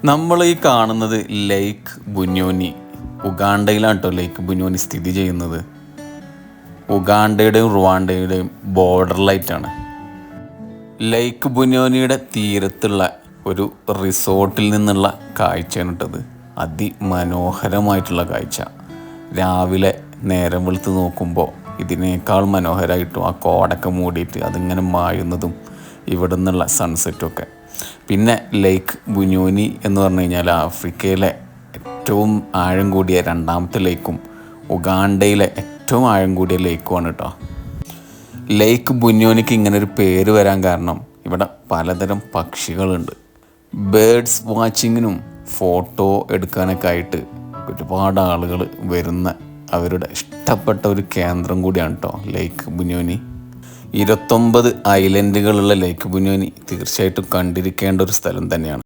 നമ്മൾ ഈ കാണുന്നത് ലേക്ക് ബുന്യോനി, ഉഗാണ്ടയിലാണ് കേട്ടോ ലേക്ക് ബുന്യോനി സ്ഥിതി ചെയ്യുന്നത്. ഉഗാണ്ടയുടെയും റുവാണ്ടയുടെയും ബോർഡറിലായിട്ടാണ്. ലേക്ക് ബുന്യോനിയുടെ തീരത്തുള്ള ഒരു റിസോർട്ടിൽ നിന്നുള്ള കാഴ്ചയാണ് കേട്ടത്. അതിമനോഹരമായിട്ടുള്ള കാഴ്ച. രാവിലെ നേരം വെളുത്ത് നോക്കുമ്പോൾ ഇതിനേക്കാൾ മനോഹരമായിട്ടും ആ കോടൊക്കെ മൂടിയിട്ട് അതിങ്ങനെ മായുന്നതും ഇവിടെ നിന്നുള്ള സൺസെറ്റൊക്കെ. പിന്നെ ലേക്ക് ബുന്യോനി എന്ന് പറഞ്ഞു കഴിഞ്ഞാൽ ആഫ്രിക്കയിലെ ഏറ്റവും ആഴം കൂടിയ രണ്ടാമത്തെ ലേക്കും ഉഗാണ്ടയിലെ ഏറ്റവും ആഴം കൂടിയ ലേക്കുമാണ് കേട്ടോ. ലേക്ക് ബുന്യോനിക്ക് ഇങ്ങനൊരു പേര് വരാൻ കാരണം ഇവിടെ പലതരം പക്ഷികളുണ്ട്. ബേഡ്സ് വാച്ചിങ്ങിനും ഫോട്ടോ എടുക്കാനൊക്കെ ആയിട്ട് ഒരുപാട് ആളുകൾ വരുന്ന അവരുടെ ഇഷ്ടപ്പെട്ട ഒരു കേന്ദ്രം കൂടിയാണ് കേട്ടോ ലേക്ക് ബുന്യോനി. 29 ഐലൻഡുകളുള്ള ലേക്ക് ബുന്യോനി തീർച്ചയായിട്ടും കണ്ടിരിക്കേണ്ട ഒരു സ്ഥലം തന്നെയാണ്.